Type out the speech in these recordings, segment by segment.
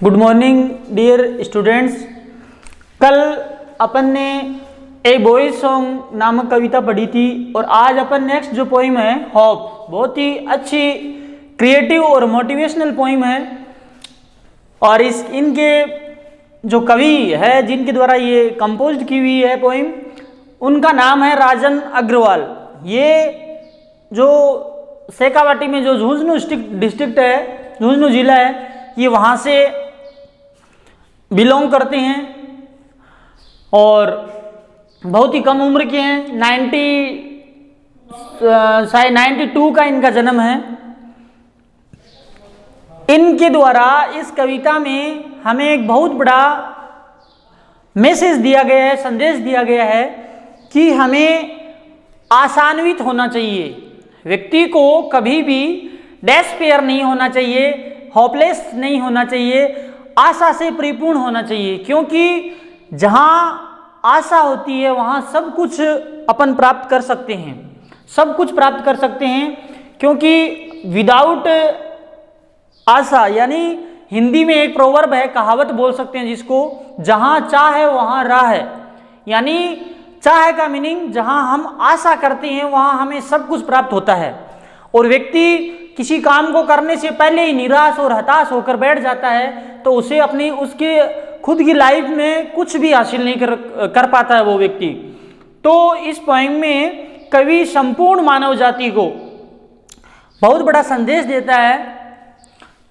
Good morning dear students. कल अपन ने ए boys song नामक कविता पढ़ी थी और आज अपन नेक्स्ट जो पोइम है होप, बहुत ही अच्छी क्रिएटिव और मोटिवेशनल पोइम है। और इनके जो कवि है जिनके द्वारा ये कंपोज्ड की हुई है पोइम, उनका नाम है राजन अग्रवाल। ये जो शेखावाटी में जो झुंझुनू डिस्ट्रिक्ट है, झुंझुनू जिला है, ये वहाँ से बिलोंग करते हैं और बहुत ही कम उम्र के हैं। 92 का इनका जन्म है। इनके द्वारा इस कविता में हमें एक बहुत बड़ा मैसेज दिया गया है, संदेश दिया गया है कि हमें आशान्वित होना चाहिए। व्यक्ति को कभी भी डेस्पेयर नहीं होना चाहिए, होपलेस नहीं होना चाहिए, आशा से परिपूर्ण होना चाहिए। क्योंकि जहाँ आशा होती है वहाँ सब कुछ अपन प्राप्त कर सकते हैं, सब कुछ प्राप्त कर सकते हैं। क्योंकि विदाउट आशा, यानी हिंदी में एक प्रोवर्ब है, कहावत बोल सकते हैं जिसको, जहाँ चाह है वहाँ राह है। यानी चाह का मीनिंग जहाँ हम आशा करते हैं वहाँ हमें सब कुछ प्राप्त होता है। और व्यक्ति किसी काम को करने से पहले ही निराश और हताश होकर बैठ जाता है तो उसे अपनी उसके खुद की लाइफ में कुछ भी हासिल नहीं कर पाता है वो व्यक्ति। तो इस पोएम में कवि संपूर्ण मानव जाति को बहुत बड़ा संदेश देता है,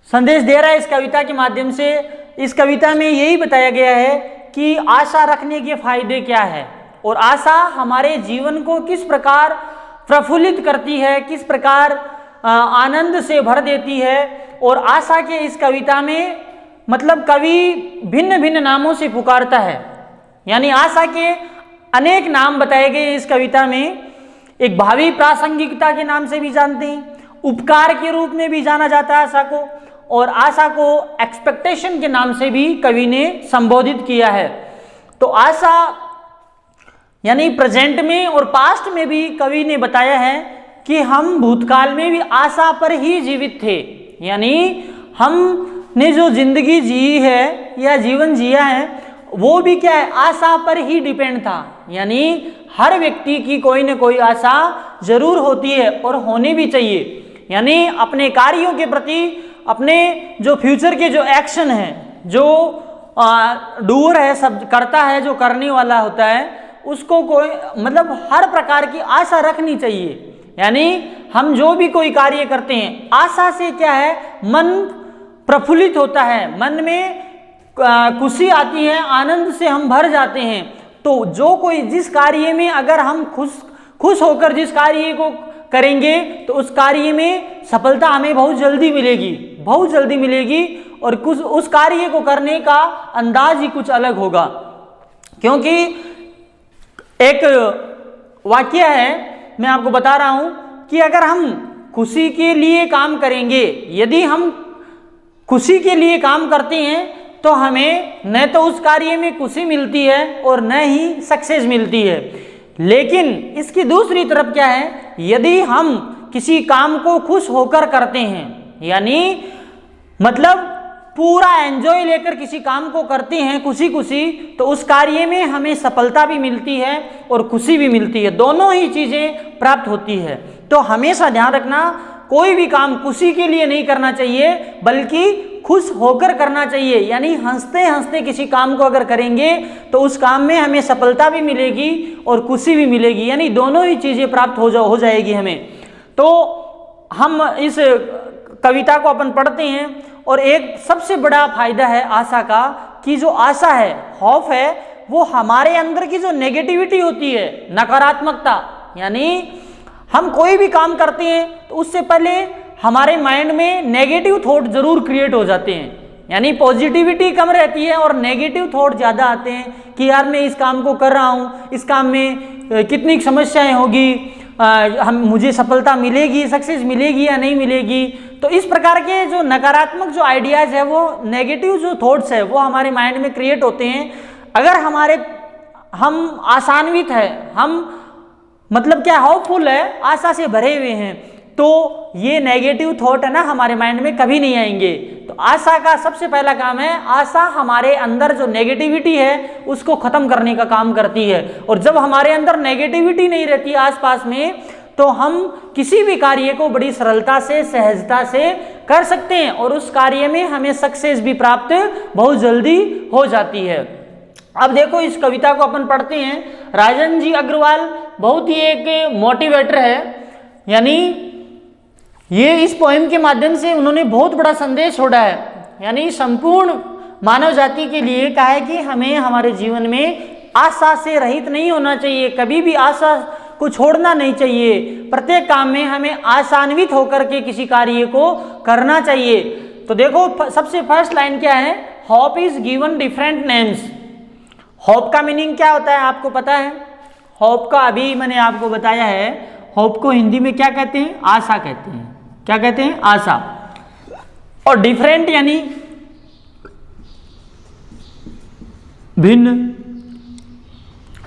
संदेश दे रहा है इस कविता के माध्यम से। इस कविता में यही बताया गया है कि आशा रखने के फायदे क्या है और आशा हमारे जीवन को किस प्रकार प्रफुल्लित करती है, किस प्रकार आनंद से भर देती है। और आशा के इस कविता में मतलब कवि भिन्न भिन्न नामों से पुकारता है, यानी आशा के अनेक नाम बताए गए इस कविता में। एक भावी प्रासंगिकता के नाम से भी जानते हैं, उपकार के रूप में भी जाना जाता है आशा को, और आशा को एक्सपेक्टेशन के नाम से भी कवि ने संबोधित किया है। तो आशा यानी प्रेजेंट में और पास्ट में भी कवि ने बताया है कि हम भूतकाल में भी आशा पर ही जीवित थे। यानी हमने जो जिंदगी जी है या जीवन जिया है वो भी क्या है, आशा पर ही डिपेंड था। यानी हर व्यक्ति की कोई न कोई आशा जरूर होती है और होनी भी चाहिए। यानी अपने कार्यों के प्रति, अपने जो फ्यूचर के जो एक्शन है, जो डूअर है, सब करता है, जो करने वाला होता है, उसको कोई मतलब हर प्रकार की आशा रखनी चाहिए। यानी हम जो भी कोई कार्य करते हैं आशा से क्या है, मन प्रफुल्लित होता है, मन में खुशी आती है, आनंद से हम भर जाते हैं। तो जो कोई जिस कार्य में अगर हम खुश होकर जिस कार्य को करेंगे तो उस कार्य में सफलता हमें बहुत जल्दी मिलेगी, बहुत जल्दी मिलेगी। और कुछ उस कार्य को करने का अंदाज ही कुछ अलग होगा। क्योंकि एक वाक्य है, मैं आपको बता रहा हूं कि अगर हम खुशी के लिए काम करेंगे, यदि हम खुशी के लिए काम करते हैं तो हमें न तो उस कार्य में खुशी मिलती है और न ही सक्सेस मिलती है। लेकिन इसकी दूसरी तरफ क्या है, यदि हम किसी काम को खुश होकर करते हैं, यानी मतलब पूरा एंजॉय लेकर किसी काम को करते हैं खुशी खुशी, तो उस कार्य में हमें सफलता भी मिलती है और खुशी भी मिलती है, दोनों ही चीजें प्राप्त होती है। तो हमेशा ध्यान रखना, कोई भी काम खुशी के लिए नहीं करना चाहिए बल्कि खुश होकर करना चाहिए। यानी हंसते हंसते किसी काम को अगर करेंगे तो उस काम में हमें सफलता भी मिलेगी और खुशी भी मिलेगी, यानी दोनों ही चीजें प्राप्त हो जाएगी हमें। तो हम इस कविता को अपन पढ़ते हैं और एक सबसे बड़ा फायदा है आशा का कि जो आशा है, होप है, वो हमारे अंदर की जो नेगेटिविटी होती है, नकारात्मकता, यानी हम कोई भी काम करते हैं तो उससे पहले हमारे माइंड में नेगेटिव थॉट जरूर क्रिएट हो जाते हैं। यानी पॉजिटिविटी कम रहती है और नेगेटिव थॉट ज़्यादा आते हैं कि यार मैं इस काम को कर रहा हूँ, इस काम में कितनी समस्याएं होगी, मुझे सफलता मिलेगी, सक्सेस मिलेगी या नहीं मिलेगी। तो इस प्रकार के जो नकारात्मक जो आइडियाज है, वो नेगेटिव जो थॉट्स है, वो हमारे माइंड में क्रिएट होते हैं। अगर हम आशान्वित है, हम मतलब क्या होपफुल है, आशा से भरे हुए हैं, तो ये नेगेटिव थॉट है ना हमारे माइंड में कभी नहीं आएंगे। तो आशा का सबसे पहला काम है, आशा हमारे अंदर जो नेगेटिविटी है उसको खत्म करने का काम करती है। और जब हमारे अंदर नेगेटिविटी नहीं रहती आसपास में, तो हम किसी भी कार्य को बड़ी सरलता से, सहजता से कर सकते हैं और उस कार्य में हमें सक्सेस भी प्राप्त बहुत जल्दी हो जाती है। अब देखो इस कविता को अपन पढ़ते हैं। राजन जी अग्रवाल बहुत ही एक मोटिवेटर है, यानी ये इस पोएम के माध्यम से उन्होंने बहुत बड़ा संदेश छोड़ा है, यानी संपूर्ण मानव जाति के लिए कहा है कि हमें हमारे जीवन में आशा से रहित नहीं होना चाहिए, कभी भी आशा को छोड़ना नहीं चाहिए। प्रत्येक काम में हमें आशान्वित होकर के किसी कार्य को करना चाहिए। तो देखो सबसे फर्स्ट लाइन क्या है, hope is given different names. Hope का मीनिंग क्या होता है आपको पता है? होप का अभी मैंने आपको बताया है, होप को हिंदी में क्या कहते हैं? आशा कहते हैं। क्या कहते हैं? आशा। और डिफरेंट यानी भिन्न,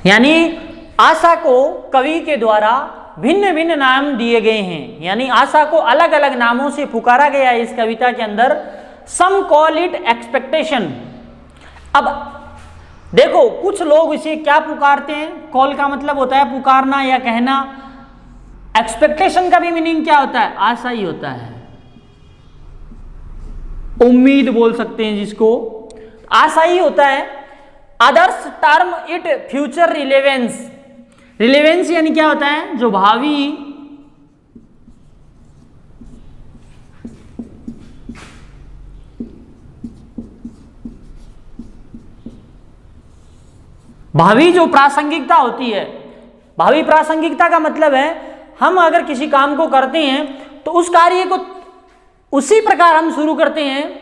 यानी आशा को कवि के द्वारा भिन्न भिन्न नाम दिए गए हैं, यानी आशा को अलग अलग नामों से पुकारा गया है इस कविता के अंदर। सम कॉल इट एक्सपेक्टेशन। अब देखो कुछ लोग इसे क्या पुकारते हैं, कॉल का मतलब होता है पुकारना या कहना, एक्सपेक्टेशन का भी मीनिंग क्या होता है? आशा ही होता है, उम्मीद बोल सकते हैं जिसको, आशा ही होता है। Others term it future relevance. Relevance यानी क्या होता है? जो भावी जो प्रासंगिकता होती है। भावी प्रासंगिकता का मतलब है हम अगर किसी काम को करते हैं तो उस कार्य को उसी प्रकार हम शुरू करते हैं,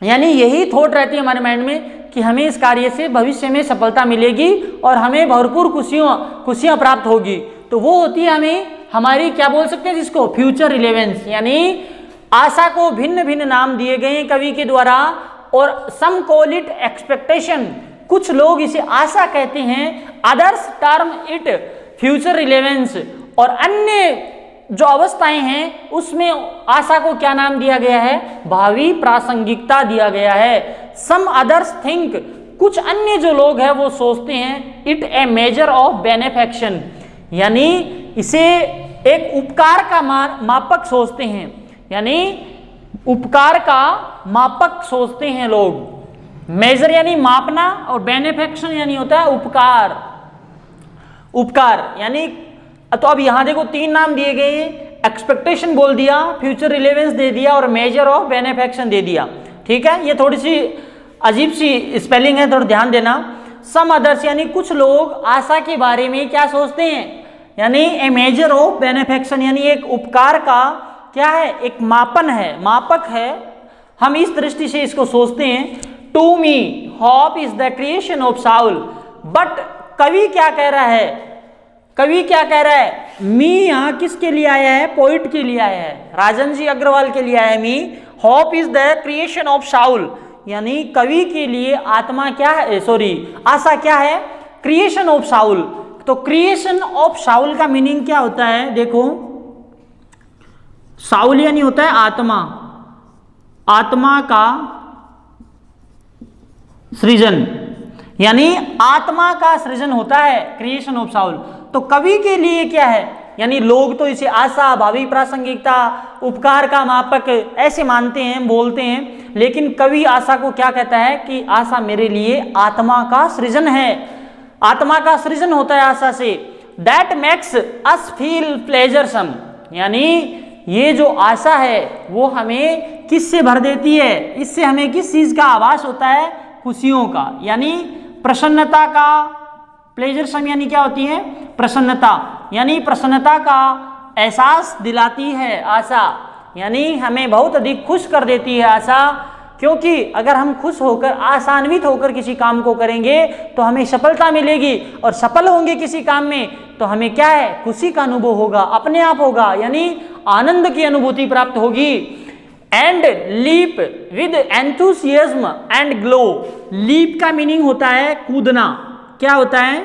यानी यही थॉट रहती है हमारे माइंड में कि हमें इस कार्य से भविष्य में सफलता मिलेगी और हमें भरपूर खुशियां प्राप्त होगी। तो वो होती है हमारी क्या बोल सकते हैं जिसको? Future relevance. यानी आशा को भिन्न भिन्न नाम दिए गए हैं कवि के द्वारा। और सम कॉल इट एक्सपेक्टेशन, कुछ लोग इसे आशा कहते हैं, others term it future relevance, और अन्य जो अवस्थाएं हैं उसमें आशा को क्या नाम दिया गया है? भावी प्रासंगिकता दिया गया है। सम अदर्स थिंक, कुछ अन्य जो लोग हैं वो सोचते हैं, इट ए मेजर ऑफ बेनिफेक्शन, यानी इसे एक उपकार का मापक सोचते हैं, यानी उपकार का मापक सोचते हैं लोग। मेजर यानी मापना और बेनिफेक्शन यानी होता है उपकार। उपकार यानी, तो अब यहां देखो तीन नाम दिए गए हैं, एक्सपेक्टेशन बोल दिया, फ्यूचर रिलेवेंस दे दिया और मेजर ऑफ बेनिफेक्शन दे दिया। ठीक है, ये थोड़ी सी अजीब सी स्पेलिंग है, थोड़ा ध्यान देना। सम अदर्स यानी कुछ लोग आशा के बारे में क्या सोचते हैं, यानी ए मेजर ऑफ बेनिफेक्शन, यानी एक उपकार का क्या है? एक मापन है, मापक है। हम इस दृष्टि से इसको सोचते हैं। To me hope is the creation of soul. But कवि क्या कह रहा है? कवि क्या कह रहा है? मी यहां किसके लिए आया है? पोइट के लिए आया है, राजन जी अग्रवाल के लिए आया है मी। Hope is the creation of soul, यानी कवि के लिए आत्मा क्या है, सॉरी आशा क्या है? Creation of Saul. तो क्रिएशन ऑफ साउल का मीनिंग क्या होता है? देखो साउल यानी होता है आत्मा, आत्मा का सृजन, यानी आत्मा का सृजन होता है क्रिएशन ऑफ साउल। तो कवि के लिए क्या है? यानी लोग तो इसे आशा, भावी प्रासंगिकता, उपकार का मापक ऐसे मानते हैं, बोलते हैं, लेकिन कवि आशा को क्या कहता है कि आशा मेरे लिए आत्मा का सृजन है, आत्मा का सृजन होता है आशा से। दैट मेक्स अस फील प्लेजरसम, यानी ये जो आशा है वो हमें किससे भर देती है? इससे हमें किस चीज का आभास होता है? खुशियों का, यानी प्रसन्नता का। प्लेजरसम यानी क्या होती है? प्रसन्नता, यानी प्रसन्नता का एहसास दिलाती है आशा, यानी हमें बहुत अधिक खुश कर देती है आशा। क्योंकि अगर हम खुश होकर, आशान्वित होकर किसी काम को करेंगे तो हमें सफलता मिलेगी, और सफल होंगे किसी काम में तो हमें क्या है? खुशी का अनुभव होगा, अपने आप होगा, यानी आनंद की अनुभूति प्राप्त होगी। And leap with enthusiasm and glow. Leap का मीनिंग होता है कूदना। क्या होता है?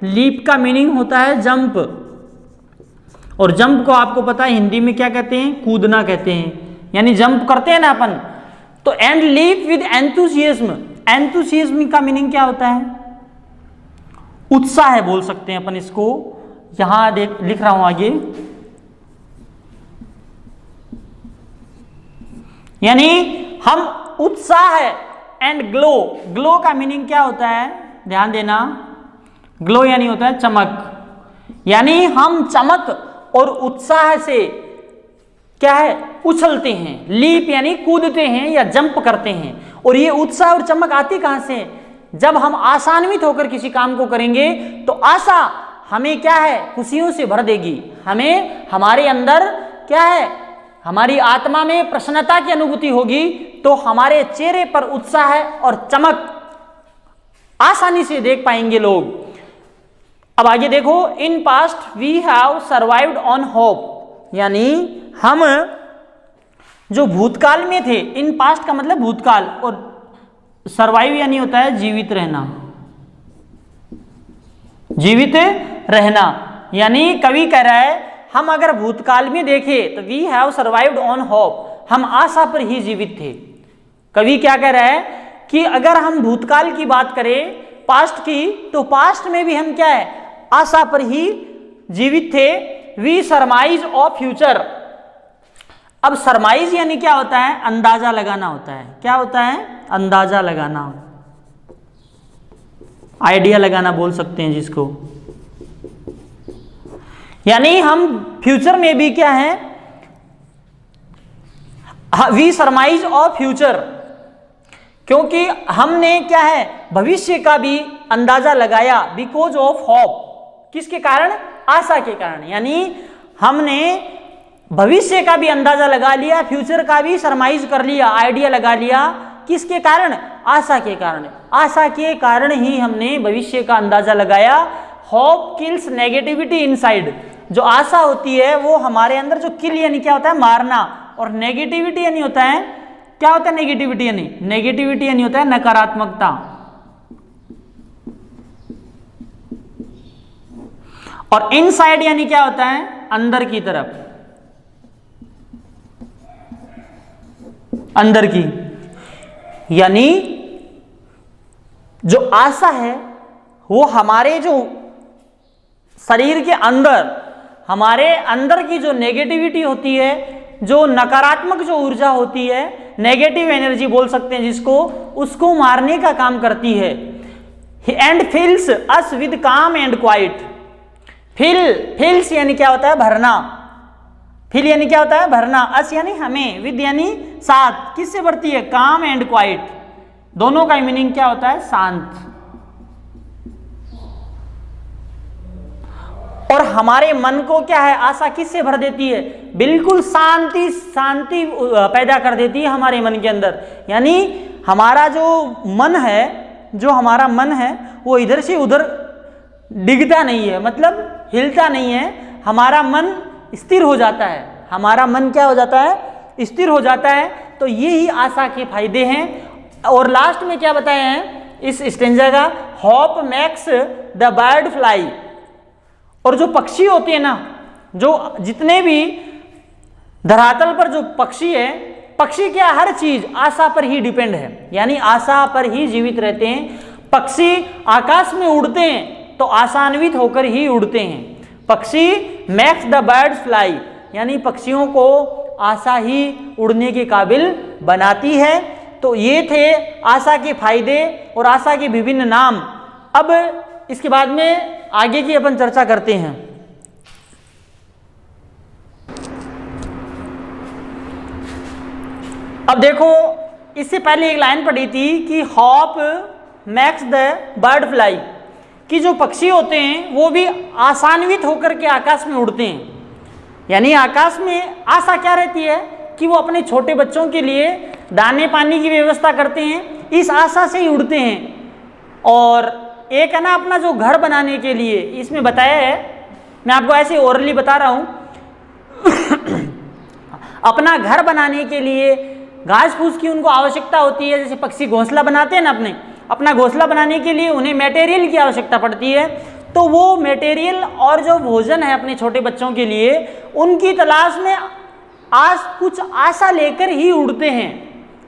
लीप का मीनिंग होता है जंप, और जंप को आपको पता है हिंदी में क्या कहते हैं, कूदना कहते हैं, यानी जंप करते हैं ना अपन। तो and leap with enthusiasm, enthusiasm का मीनिंग क्या होता है, उत्साह बोल सकते हैं अपन इसको। यहां देख लिख रहा हूं आगे, यानी हम उत्साह एंड ग्लो, ग्लो का मीनिंग क्या होता है, ध्यान देना, ग्लो यानी होता है चमक, यानी हम चमक और उत्साह से क्या है, उछलते हैं। लीप यानी कूदते हैं या जंप करते हैं। और ये उत्साह और चमक आती कहां से, जब हम आशान्वित होकर किसी काम को करेंगे तो आशा हमें क्या है, खुशियों से भर देगी। हमें हमारे अंदर क्या है, हमारी आत्मा में प्रसन्नता की अनुभूति होगी, तो हमारे चेहरे पर उत्साह और चमक आसानी से देख पाएंगे लोग। अब आगे देखो, in past we have survived on hope, यानी हम जो भूतकाल में थे, इन पास्ट का मतलब भूतकाल, और सर्वाइव यानी होता है जीवित रहना, जीवित रहना। यानी कवि कह रहा है हम अगर भूतकाल में देखें तो we have survived on hope, हम आशा पर ही जीवित थे। कवि क्या कह रहा है कि अगर हम भूतकाल की बात करें, पास्ट की, तो पास्ट में भी हम क्या है, आशा पर ही जीवित थे। वी सरमाइज ऑफ फ्यूचर, अब सरमाइज यानी क्या होता है, अंदाजा लगाना होता है। क्या होता है, अंदाजा लगाना, आइडिया लगाना बोल सकते हैं जिसको। यानी हम फ्यूचर में भी क्या है, वी सरमाइज ऑफ फ्यूचर, क्योंकि हमने क्या है, भविष्य का भी अंदाजा लगाया, बिकॉज ऑफ होप, किसके कारण, आशा के कारण। यानी हमने भविष्य का भी अंदाजा लगा लिया, फ्यूचर का भी सरमाइज कर लिया, आइडिया लगा लिया, किसके कारण, आशा के कारण। आशा के कारण ही हमने भविष्य का अंदाजा लगाया। होप किल्स नेगेटिविटी इनसाइड, जो आशा होती है वो हमारे अंदर, जो किल यानी क्या होता है, मारना, और नेगेटिविटी यानी होता है, क्या होता है नेगेटिविटी यानी, नेगेटिविटी यानी होता है नकारात्मकता। और इनसाइड यानी क्या होता है, अंदर की तरफ, अंदर की। यानी जो आशा है वो हमारे जो शरीर के अंदर, हमारे अंदर की जो नेगेटिविटी होती है, जो नकारात्मक जो ऊर्जा होती है, नेगेटिव एनर्जी बोल सकते हैं जिसको, उसको मारने का काम करती है। एंड फिल्स अस विद काम एंड क्वाइट, फिल्स यानी क्या होता है, भरना, फिल यानी क्या होता है, भरना, अस यानी हमें, विद यानी साथ, किससे भरती है, काम एंड क्वाइट, दोनों का मीनिंग क्या होता है, शांत। और हमारे मन को क्या है, आशा किससे भर देती है, बिल्कुल शांति पैदा कर देती है हमारे मन के अंदर। यानी हमारा जो मन है, जो हमारा मन है वो इधर से उधर डिगता नहीं है, मतलब हिलता नहीं है, हमारा मन स्थिर हो जाता है, हमारा मन क्या हो जाता है, स्थिर हो जाता है। तो ये ही आशा के फायदे हैं। और लास्ट में क्या बताया है इस स्टेंजा का, hope makes the bird fly, और जो पक्षी होते हैं ना, जो जितने भी धरातल पर जो पक्षी है, पक्षी क्या, हर चीज आशा पर ही डिपेंड है, यानी आशा पर ही जीवित रहते हैं। पक्षी आकाश में उड़ते हैं तो आशान्वित होकर ही उड़ते हैं। पक्षी मैक्स द बर्ड्स फ्लाई, यानी पक्षियों को आशा ही उड़ने के काबिल बनाती है। तो ये थे आशा के फायदे और आशा के विभिन्न नाम। अब इसके बाद में आगे की अपन चर्चा करते हैं। अब देखो, इससे पहले एक लाइन पढ़ी थी कि hop max the bird fly, कि जो पक्षी होते हैं वो भी आशान्वित होकर के आकाश में उड़ते हैं। यानी आकाश में आशा क्या रहती है कि वो अपने छोटे बच्चों के लिए दाने पानी की व्यवस्था करते हैं, इस आशा से ही उड़ते हैं। और एक है ना अपना जो घर बनाने के लिए, इसमें बताया है, मैं आपको ऐसे ओरली बता रहा हूं अपना घर बनाने के लिए घास फूस की उनको आवश्यकता होती है। जैसे पक्षी घोंसला बनाते हैं ना, अपना घोंसला बनाने के लिए उन्हें मटेरियल की आवश्यकता पड़ती है। तो वो मटेरियल और जो भोजन है अपने छोटे बच्चों के लिए, उनकी तलाश में आज कुछ आशा लेकर ही उड़ते हैं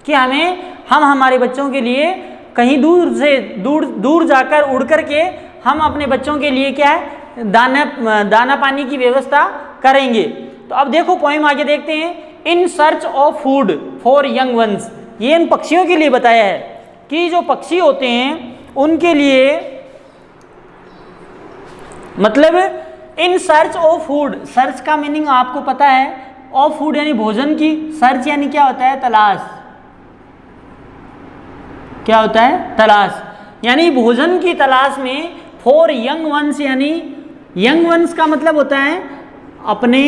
कि हम हमारे बच्चों के लिए कहीं दूर से दूर जाकर उड़ कर के हम अपने बच्चों के लिए क्या है दाना पानी की व्यवस्था करेंगे। तो अब देखो पोएम आगे देखते हैं। In search of food for young ones, ये इन पक्षियों के लिए बताया है कि जो पक्षी होते हैं उनके लिए, मतलब in search of food, search का मीनिंग आपको पता है, ऑफ फूड यानी भोजन की, सर्च यानी क्या होता है तलाश, क्या होता है तलाश, यानी भोजन की तलाश में फॉर यंग वंस, यानी यंग वंस का मतलब होता है अपने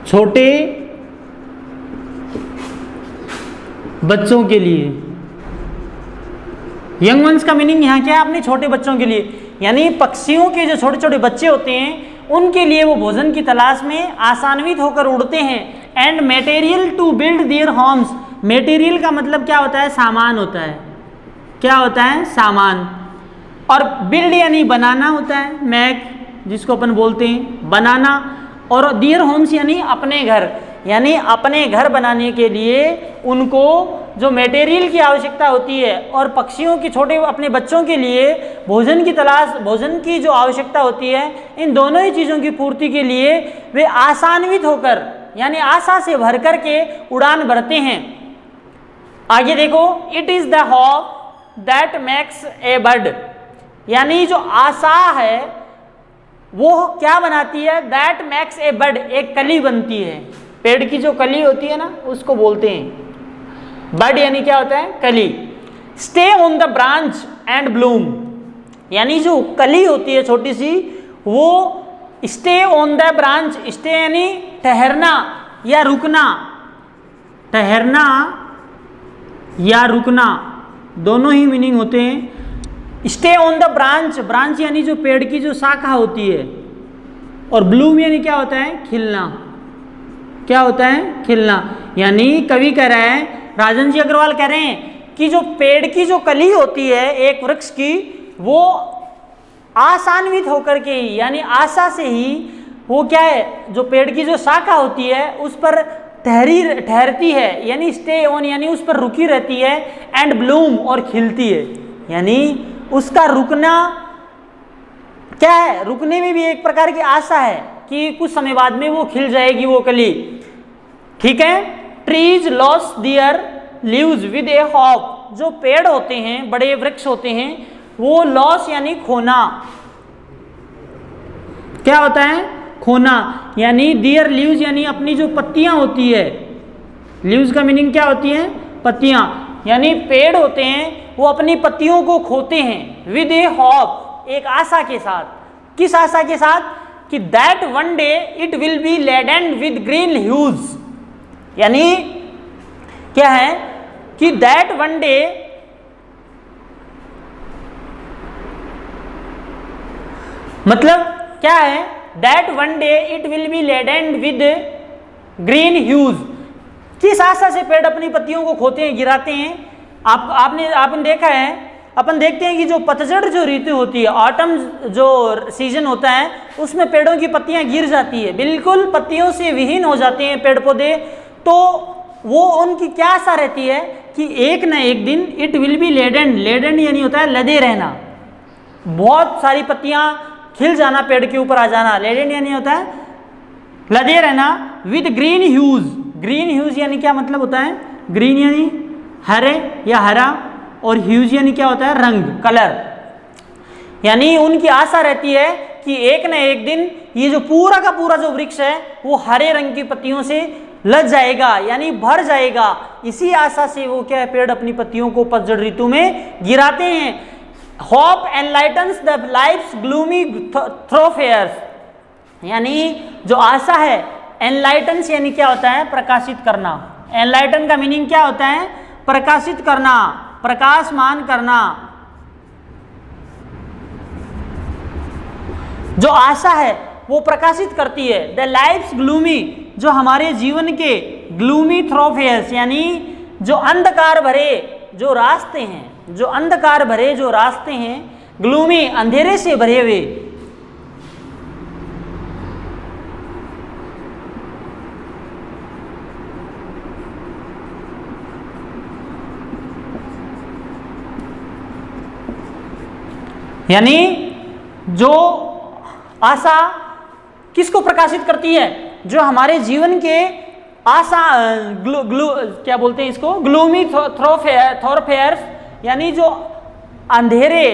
छोटे बच्चों के लिए। यंग वंस का मीनिंग यहाँ क्या है, अपने छोटे बच्चों के लिए, यानी पक्षियों के जो छोटे छोटे बच्चे होते हैं उनके लिए वो भोजन की तलाश में आसान्वित होकर उड़ते हैं। And material to build their homes, material का मतलब क्या होता है, सामान होता है, क्या होता है सामान, और बिल्ड यानी बनाना होता है, मैक जिसको अपन बोलते हैं बनाना, और देयर होम्स यानी अपने घर, यानी अपने घर बनाने के लिए उनको जो मटेरियल की आवश्यकता होती है, और पक्षियों के छोटे अपने बच्चों के लिए भोजन की तलाश, भोजन की जो आवश्यकता होती है, इन दोनों ही चीज़ों की पूर्ति के लिए वे आसान्वित होकर यानी आशा से भर कर के उड़ान भरते हैं। आगे देखो, it is the hope that makes a bird, यानी जो आशा है वो क्या बनाती है, दैट मेक्स ए बर्ड, एक कली बनती है, पेड़ की जो कली होती है ना उसको बोलते हैं बर्ड, यानी क्या होता है कली। Stay on the branch and Bloom, यानी जो कली होती है छोटी सी, वो stay on the branch, stay यानी ठहरना या रुकना, ठहरना या रुकना दोनों ही मीनिंग होते हैं। Stay on the branch, branch यानी जो पेड़ की जो शाखा होती है, और ब्लूम यानी क्या होता है खिलना, क्या होता है खिलना। यानी कवि कह रहा है, राजन जी अग्रवाल कह रहे हैं कि जो पेड़ की जो कली होती है एक वृक्ष की, वो आसान्वित होकर के ही यानी आशा से ही वो क्या है, जो पेड़ की जो शाखा होती है उस पर ठहरती है, यानी स्टे ऑन यानी उस पर रुकी रहती है, एंड ब्लूम और खिलती है, यानी उसका रुकना क्या है, रुकने में भी एक प्रकार की आशा है कि कुछ समय बाद में वो खिल जाएगी वो कली, ठीक है। Trees lose their leaves with a hope, जो पेड़ होते हैं बड़े वृक्ष होते हैं वो लॉस यानी खोना, क्या होता है खोना, यानी दियर लीव्स यानी अपनी जो पत्तियां होती है, लीव्स का मीनिंग क्या होती है पत्तियां, यानी पेड़ होते हैं वो अपनी पत्तियों को खोते हैं, विद ए हॉप एक आशा के साथ, किस आशा के साथ कि that one day it will be laden with green hues, यानी क्या है कि दैट वन डे, मतलब क्या है, that one day it will be laden with green hues, किस आशा से पेड़ अपनी पत्तियों को खोते हैं गिराते हैं। आपने देखा है, अपन देखते हैं कि जो पतझड़ जो ऋतु होती है, ऑटम जो सीजन होता है, उसमें पेड़ों की पत्तियां गिर जाती है, बिल्कुल पत्तियों से विहीन हो जाते हैं पेड़ पौधे, तो वो उनकी क्या आशा रहती है कि एक न एक दिन it will be laden, laden यानी होता है लदे रहना, बहुत सारी पत्तियां खिल जाना, पेड़ के ऊपर आ जाना, लेडेन यानी होता है लदे रहना, with green huge, green hues यानी क्या मतलब होता है, ग्रीन यानी हरे या हरा, और ह्यूज यानी क्या होता है रंग कलर, यानी उनकी आशा रहती है कि एक न एक दिन ये जो पूरा का पूरा जो वृक्ष है वो हरे रंग की पत्तियों से लद जाएगा, यानी भर जाएगा। इसी आशा से वो क्या है, पेड़ अपनी पत्तियों को पतझड़ ऋतु में गिराते हैं। होप एनलाइटन्स द लाइफ्स ग्लूमी थ्रोफेयर्स, यानी जो आशा है, एनलाइटन्स यानी क्या होता है प्रकाशित करना, एनलाइटन का मीनिंग क्या होता है प्रकाशित करना, प्रकाशमान करना। जो आशा है वो प्रकाशित करती है। द लाइफ्स ग्लूमी, जो हमारे जीवन के ग्लूमी थ्रोफेयर्स यानी जो अंधकार भरे जो रास्ते हैं, जो अंधकार भरे जो रास्ते हैं, ग्लूमी अंधेरे से भरे हुए, यानी जो आशा किसको प्रकाशित करती है? जो हमारे जीवन के आशा क्या बोलते हैं इसको, ग्लूमी थॉरफेयर्स, यानी जो अंधेरे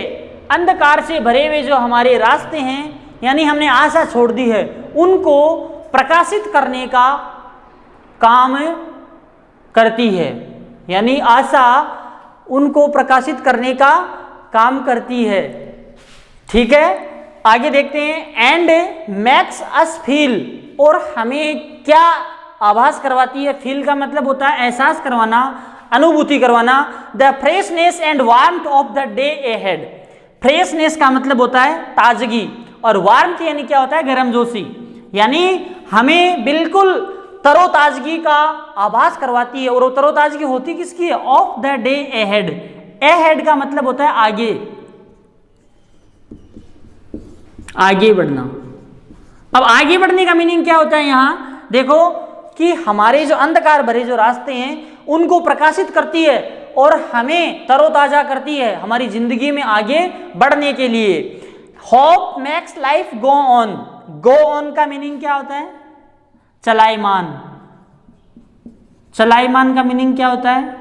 अंधकार से भरे हुए जो हमारे रास्ते हैं, यानी हमने आशा छोड़ दी है, उनको प्रकाशित करने का काम करती है। यानी आशा उनको प्रकाशित करने का काम करती है। ठीक है, आगे देखते हैं। एंड मैक्स अस फील, और हमें क्या आभास करवाती है? फील का मतलब होता है एहसास करवाना, अनुभूति करवाना। The freshness and warmth of the day ahead. Freshness का मतलब होता है ताजगी, और वार्मथ यानी क्या होता है? गर्मजोशी। यानी हमें बिल्कुल तरोताजगी का आभास करवाती है। और वो तरोताजगी होती किसकी है? Of the day ahead. Ahead का मतलब होता है आगे, आगे बढ़ना। अब आगे बढ़ने का मीनिंग क्या होता है? यहां देखो कि हमारे जो अंधकार भरे जो रास्ते हैं उनको प्रकाशित करती है और हमें तरोताजा करती है हमारी जिंदगी में आगे बढ़ने के लिए। Hope makes life go on. Go on का मीनिंग क्या होता है? चलायमान। चलायमान का मीनिंग क्या होता है?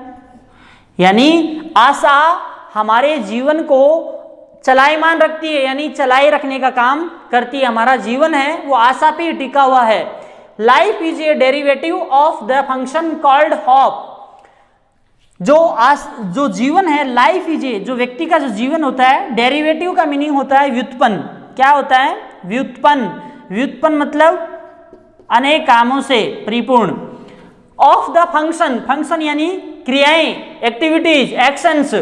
यानी आशा हमारे जीवन को चलायमान रखती है, यानी चलाए रखने का काम करती है। हमारा जीवन है वो आशा पे टिका हुआ है। Life is a derivative of the function called hope. जो जीवन है, लाइफ इज ए, जो व्यक्ति का जो जीवन होता है, डेरिवेटिव का मीनिंग होता है व्युत्पन्न। क्या होता है? व्युत्पन्न। व्युत्पन्न मतलब अनेक कामों से परिपूर्ण। ऑफ द फंक्शन, फंक्शन यानी क्रियाएं, एक्टिविटीज, एक्शंस।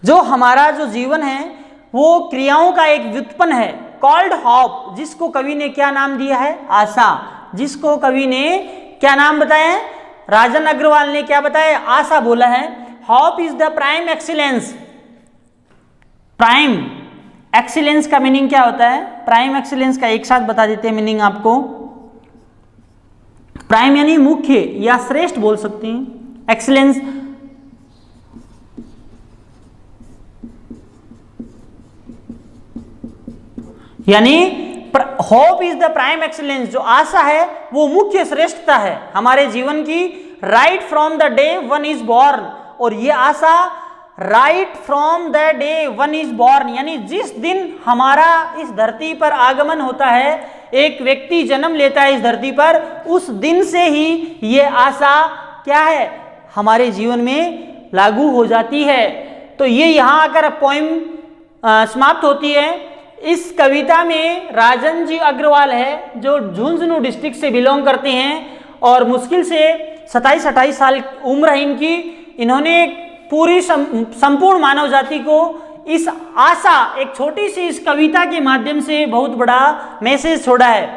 जो हमारा जो जीवन है वो क्रियाओं का एक व्युत्पन्न है, कॉल्ड हॉप, जिसको कवि ने क्या नाम दिया है? आशा। जिसको कवि ने क्या नाम बताया है? राजन अग्रवाल ने क्या बताया? आशा बोला है। Hop is the prime excellence. Prime excellence का मीनिंग क्या होता है? प्राइम एक्सीलेंस का एक साथ बता देते हैं मीनिंग आपको। प्राइम यानी मुख्य या श्रेष्ठ बोल सकते हैं। एक्सीलेंस यानी hope is the prime excellence. जो आशा है वो मुख्य श्रेष्ठता है हमारे जीवन की। Right from the day one is born. और ये आशा right from the day one is born, यानी जिस दिन हमारा इस धरती पर आगमन होता है, एक व्यक्ति जन्म लेता है इस धरती पर, उस दिन से ही ये आशा क्या है? हमारे जीवन में लागू हो जाती है। तो ये यहाँ आकर पोइम समाप्त होती है। इस कविता में राजन जी अग्रवाल है जो झुंझुनू डिस्ट्रिक्ट से बिलोंग करते हैं और मुश्किल से 27-28 साल उम्र है इनकी। इन्होंने पूरी संपूर्ण मानव जाति को इस आशा, एक छोटी सी इस कविता के माध्यम से बहुत बड़ा मैसेज छोड़ा है।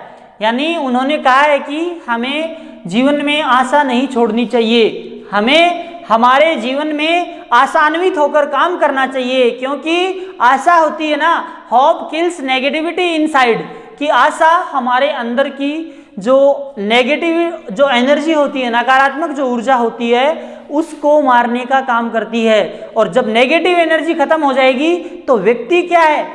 यानी उन्होंने कहा है कि हमें जीवन में आशा नहीं छोड़नी चाहिए, हमें हमारे जीवन में आशान्वित होकर काम करना चाहिए। क्योंकि आशा होती है ना, होप किल्स नेगेटिविटी इनसाइड, कि आशा हमारे अंदर की जो नेगेटिव जो एनर्जी होती है, नकारात्मक जो ऊर्जा होती है, उसको मारने का काम करती है। और जब नेगेटिव एनर्जी खत्म हो जाएगी तो व्यक्ति क्या है?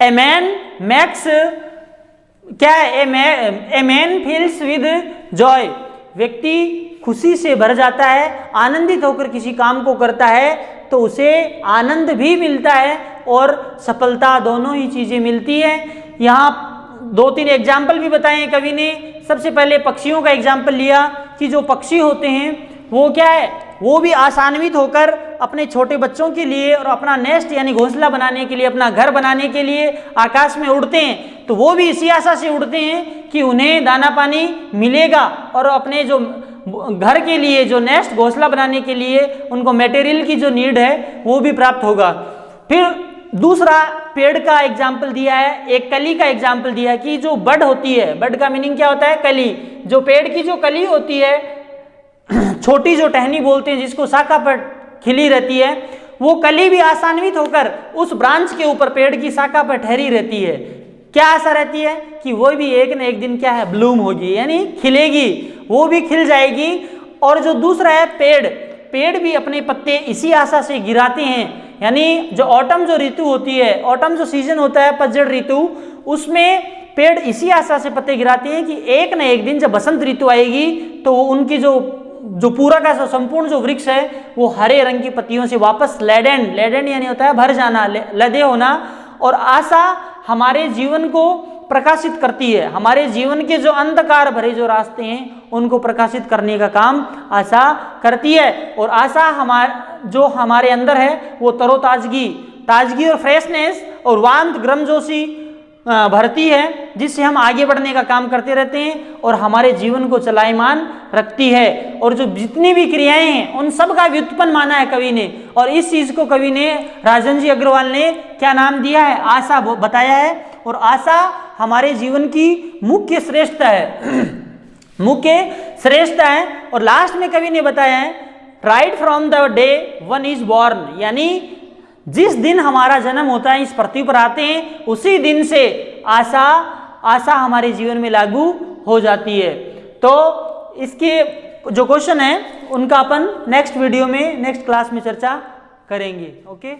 ए मैन मैक्स क्या है? A man feels with Joy. व्यक्ति खुशी से भर जाता है, आनंदित होकर किसी काम को करता है तो उसे आनंद भी मिलता है और सफलता, दोनों ही चीजें मिलती हैं। यहाँ 2-3 एग्जाम्पल भी बताए हैं कवि ने। सबसे पहले पक्षियों का एग्जाम्पल लिया कि जो पक्षी होते हैं वो क्या है? वो भी आशान्वित होकर अपने छोटे बच्चों के लिए और अपना नेस्ट यानी घोंसला बनाने के लिए, अपना घर बनाने के लिए आकाश में उड़ते हैं। तो वो भी इसी आशा से उड़ते हैं कि उन्हें दाना पानी मिलेगा और अपने जो घर के लिए, जो नेस्ट घोंसला बनाने के लिए उनको मटेरियल की जो नीड है वो भी प्राप्त होगा। फिर दूसरा पेड़ का एग्जाम्पल दिया है, एक कली का एग्जाम्पल दिया है कि जो बड होती है, बड का मीनिंग क्या होता है? कली। जो पेड़ की जो कली होती है, छोटी जो टहनी बोलते हैं जिसको शाखा पर खिली रहती है, वो कली भी आसान्वित होकर उस ब्रांच के ऊपर पेड़ की शाखा पर ठहरी रहती है। क्या आशा रहती है कि वो भी एक न एक दिन क्या है, ब्लूम होगी, यानी खिलेगी, वो भी खिल जाएगी। और जो दूसरा है पेड़ भी अपने पत्ते इसी आशा से गिराते हैं, यानी जो ऑटम जो ऋतु होती है, ऑटम जो सीजन होता है, पतझड़ ऋतु, उसमें पेड़ इसी आशा से पत्ते गिराते हैं कि एक न एक दिन जब बसंत ऋतु आएगी तो उनकी जो पूरा का संपूर्ण जो वृक्ष है वो हरे रंग की पत्तियों से वापस लेडेंड यानी होता है भर जाना, लदे होना। और आशा हमारे जीवन को प्रकाशित करती है, हमारे जीवन के जो अंधकार भरे जो रास्ते हैं उनको प्रकाशित करने का काम आशा करती है। और आशा हमारे अंदर है वो ताजगी और फ्रेशनेस और वांत गर्मजोशी भरती है, जिससे हम आगे बढ़ने का काम करते रहते हैं और हमारे जीवन को चलायमान रखती है। और जो जितनी भी क्रियाएं हैं उन सब का व्युत्पन्न माना है कवि ने, और इस चीज को कवि ने, राजन जी अग्रवाल ने क्या नाम दिया है, आशा बताया है। और आशा हमारे जीवन की मुख्य श्रेष्ठता है। और लास्ट में कवि ने बताया है, right from the day one is born, यानी जिस दिन हमारा जन्म होता है, इस पृथ्वी पर आते हैं, उसी दिन से आशा हमारे जीवन में लागू हो जाती है। तो इसके जो क्वेश्चन है उनका अपन नेक्स्ट वीडियो में, नेक्स्ट क्लास में चर्चा करेंगे। ओके।